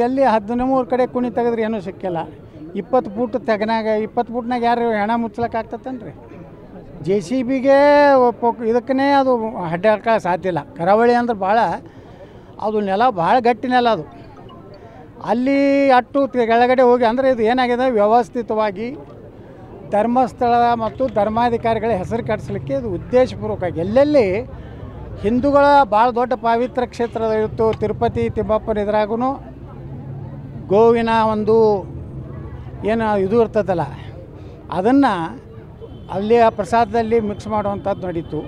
ಎಲ್ಲಿ 13 ಕಡೆ ಕುಣಿ ತೆಗೆದ್ರೆ ಏನೂ ಸಿಕ್ಕಿಲ್ಲ. 20 ಫೂಟ್ ತೆಗನಾಗ 20 ಫೂಟ್ನಾಗ ಯಾರು ಹೆಣ ಮುಚ್ಚಲಕ್ಕೆ ಆಗ್ತತನ್ರಿ? JCBಗೆ ಇದಕ್ಕೇ ಅದು ಅಡ್ಡಾಡಕ್ಕೆ ಸಾಧ್ಯ ಇಲ್ಲ. ಕರಾವಳಿ ಅಂದ್ರೆ ಭಾಳ ಅದು ನೆಲ ಭಾಳ ಗಟ್ಟಿ ನೆಲ ಅದು. ಅಲ್ಲಿ ಅಟ್ಟು ಕೆಳಗಡೆ ಹೋಗಿ ಅಂದರೆ ಇದು ಏನಾಗಿದೆ, ವ್ಯವಸ್ಥಿತವಾಗಿ ಧರ್ಮಸ್ಥಳ ಮತ್ತು ಧರ್ಮಾಧಿಕಾರಿಗಳ ಹೆಸರು ಕೆಡಿಸ್ಲಿಕ್ಕೆ ಇದು ಉದ್ದೇಶಪೂರ್ವಕವಾಗಿ ಎಲ್ಲೆಲ್ಲಿ ಹಿಂದೂಗಳ ಭಾಳ ದೊಡ್ಡ ಪವಿತ್ರ ಕ್ಷೇತ್ರ ಇತ್ತು, ತಿರುಪತಿ ತಿಮ್ಮಪ್ಪನ ಇದ್ರಾಗೂ ಗೋವಿನ ಒಂದು ಏನು ಇದು ಇರ್ತದಲ್ಲ, ಅದನ್ನು ಅಲ್ಲಿ ಆ ಪ್ರಸಾದದಲ್ಲಿ ಮಿಕ್ಸ್ ಮಾಡುವಂಥದ್ದು ನಡೀತು.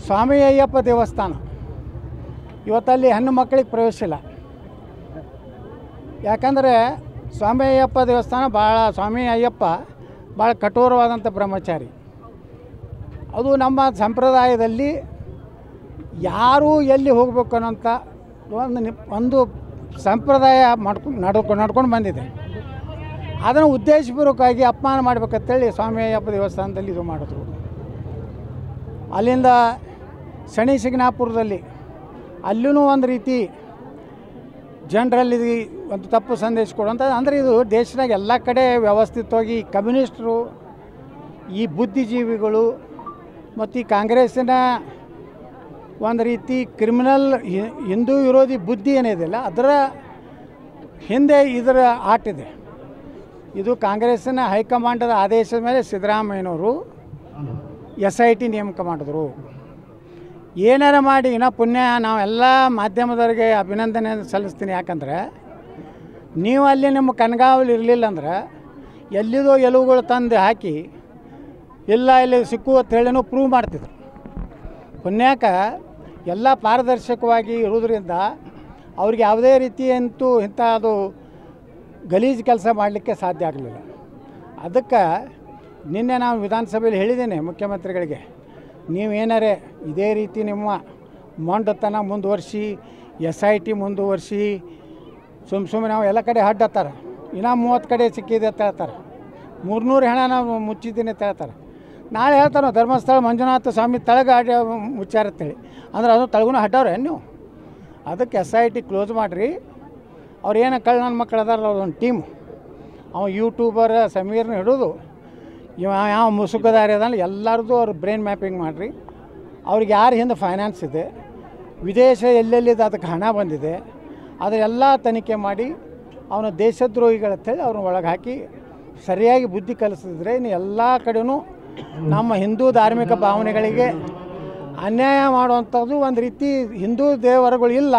ಸ್ವಾಮಿ ಅಯ್ಯಪ್ಪ ದೇವಸ್ಥಾನ ಇವತ್ತಲ್ಲಿ ಹೆಣ್ಣು ಮಕ್ಕಳಿಗೆ ಪ್ರವೇಶ ಇಲ್ಲ. ಯಾಕಂದರೆ ಸ್ವಾಮಿ ಅಯ್ಯಪ್ಪ ದೇವಸ್ಥಾನ ಸ್ವಾಮಿ ಅಯ್ಯಪ್ಪ ಭಾಳ ಕಠೋರವಾದಂಥ ಬ್ರಹ್ಮಚಾರಿ. ಅದು ನಮ್ಮ ಸಂಪ್ರದಾಯದಲ್ಲಿ ಯಾರು ಎಲ್ಲಿ ಹೋಗಬೇಕು ಅನ್ನೋಂಥ ಒಂದು ಸಂಪ್ರದಾಯ ನಡ್ಕೊಂಡು ಬಂದಿದೆ. ಅದನ್ನು ಉದ್ದೇಶಪೂರ್ವಕವಾಗಿ ಅಪಮಾನ ಮಾಡಬೇಕಂತೇಳಿ ಸ್ವಾಮಿ ಅಯ್ಯಪ್ಪ ದೇವಸ್ಥಾನದಲ್ಲಿ ಇದು ಮಾಡಿದ್ರು. ಅಲ್ಲಿಂದ ಶನಿ ಶಿಗ್ನಾಪುರದಲ್ಲಿ ಅಲ್ಲೂ ಒಂದು ರೀತಿ ಜನರಲ್ಲಿ ಒಂದು ತಪ್ಪು ಸಂದೇಶ ಕೊಡುವಂಥ, ಅಂದರೆ ಇದು ದೇಶದಾಗ ಎಲ್ಲ ಕಡೆ ವ್ಯವಸ್ಥಿತವಾಗಿ ಕಮ್ಯುನಿಸ್ಟರು, ಈ ಬುದ್ಧಿಜೀವಿಗಳು ಮತ್ತು ಈ ಕಾಂಗ್ರೆಸ್ಸಿನ ಒಂದು ರೀತಿ ಕ್ರಿಮಿನಲ್ ಹಿಂದೂ ವಿರೋಧಿ ಬುದ್ಧಿ ಏನಿದೆಯಲ್ಲ, ಅದರ ಹಿಂದೆ ಇದರ ಆಟಿದೆ. ಇದು ಕಾಂಗ್ರೆಸ್ಸಿನ ಹೈಕಮಾಂಡದ ಆದೇಶದ ಮೇಲೆ ಸಿದ್ದರಾಮಯ್ಯನವರು SIT ನೇಮಕ ಮಾಡಿದ್ರು. ಏನಾರ ಮಾಡಿ ಇನ್ನೂ ಪುಣ್ಯ ನಾವೆಲ್ಲ ಮಾಧ್ಯಮದವರಿಗೆ ಅಭಿನಂದನೆ ಸಲ್ಲಿಸ್ತೀನಿ. ಯಾಕಂದರೆ ನೀವು ಅಲ್ಲಿ ನಿಮ್ಮ ಕಣ್ಗಾವಲು ಇರಲಿಲ್ಲ ಅಂದ್ರೆ ಎಲ್ಲಿದೋ ಎಲುವುಗಳು ತಂದು ಹಾಕಿ ಇಲ್ಲ ಇಲ್ಲಿ ಸಿಕ್ಕು ಅಂತ ಹೇಳಿನೂ ಪ್ರೂವ್ ಮಾಡ್ತಿದ್ರು. ಪುಣ್ಯಾಕ ಎಲ್ಲ ಪಾರದರ್ಶಕವಾಗಿ ಇರೋದ್ರಿಂದ ಅವ್ರಿಗೆ ಯಾವುದೇ ರೀತಿ ಅಂತೂ ಇಂಥ ಅದು ಗಲೀಜು ಕೆಲಸ ಮಾಡಲಿಕ್ಕೆ ಸಾಧ್ಯ ಆಗಲಿಲ್ಲ. ಅದಕ್ಕೆ ನಿನ್ನೆ ನಾವು ವಿಧಾನಸಭೆಯಲ್ಲಿ ಹೇಳಿದ್ದೇನೆ ಮುಖ್ಯಮಂತ್ರಿಗಳಿಗೆ, ನೀವೇನಾರೇ ಇದೇ ರೀತಿ ನಿಮ್ಮ ಮೊಂಡತನ ಮುಂದುವರಿಸಿ SIT ಮುಂದುವರಿಸಿ ಸುಮ್ಮನೆ ನಾವು ಎಲ್ಲ ಕಡೆ ಹಡ್ಡತ್ತಾರೆ, ಇನ್ನೂ 30 ಕಡೆ ಸಿಕ್ಕಿದೆ ಅಂತ ಹೇಳ್ತಾರೆ, 300 ಹೆಣ ನಾವು ಮುಚ್ಚಿದ್ದೀನಿ ಅಂತ ಹೇಳ್ತಾರೆ. ನಾಳೆ ಹೇಳ್ತಾರೆ ಧರ್ಮಸ್ಥಳ ಮಂಜುನಾಥ ಸ್ವಾಮಿ ತಳಗ ಮುಚ್ಚಾರತ್ತೇಳಿ, ಅಂದ್ರೆ ಅದು ತಳಗೂ ಹಡ್ಡವ್ರೆ ನೀವು. ಅದಕ್ಕೆ SIT ಕ್ಲೋಸ್ ಮಾಡಿರಿ. ಅವ್ರು ಏನು ನನ್ನ ಮಕ್ಕಳು ಅದಾರ ಅವ್ರೊಂದು ಟೀಮು, ಅವ ಯೂಟ್ಯೂಬರ್ ಸಮೀರ್ನ ಹಿಡಿದು ಯಾವ ಮುಸುಕದಾರಿ ಅದಲ್ಲ ಎಲ್ಲರದು ಅವ್ರು ಬ್ರೈನ್ ಮ್ಯಾಪಿಂಗ್ ಮಾಡಿರಿ. ಅವ್ರಿಗೆ ಯಾರು ಹಿಂದೆ ಫೈನಾನ್ಸ್ ಇದೆ, ವಿದೇಶ ಎಲ್ಲೆಲ್ಲಿದೆ ಅದಕ್ಕೆ ಹಣ ಬಂದಿದೆ, ಅದೆಲ್ಲ ತನಿಖೆ ಮಾಡಿ ಅವನ ದೇಶದ್ರೋಹಿಗಳಂತೇಳಿ ಅವ್ರನ್ನ ಒಳಗೆ ಹಾಕಿ ಸರಿಯಾಗಿ ಬುದ್ಧಿ ಕಲಿಸಿದ್ರೆ ಇನ್ನು ಎಲ್ಲ ಕಡೆಯೂ ನಮ್ಮ ಹಿಂದೂ ಧಾರ್ಮಿಕ ಭಾವನೆಗಳಿಗೆ ಅನ್ಯಾಯ ಮಾಡುವಂಥದ್ದು ಒಂದು ರೀತಿ ಹಿಂದೂ ದೇವರುಗಳು ಇಲ್ಲ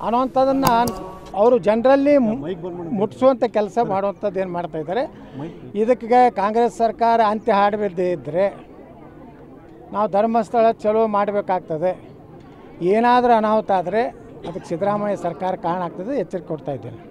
ಅನ್ನೋವಂಥದ್ದನ್ನು ಅವರು ಜನರಲ್ಲಿ ಮುಟ್ಟಿಸುವಂಥ ಕೆಲಸ ಮಾಡುವಂಥದ್ದು ಏನು ಮಾಡ್ತಾಯಿದ್ದಾರೆ. ಇದಕ್ಕೆ ಕಾಂಗ್ರೆಸ್ ಸರ್ಕಾರ ಅಂತ್ಯ ಹಾಡಬೇಕೇ ಇದ್ದರೆ ನಾವು ಧರ್ಮಸ್ಥಳ ಚಲೋ ಮಾಡಬೇಕಾಗ್ತದೆ. ಏನಾದರೂ ಅನಾಹುತ ಆದರೆ ಅದಕ್ಕೆ ಸಿದ್ದರಾಮಯ್ಯ ಸರ್ಕಾರ ಕಾರಣ ಆಗ್ತದೆ, ಎಚ್ಚರಿಕೆ ಕೊಡ್ತಾ ಇದ್ದೇನೆ.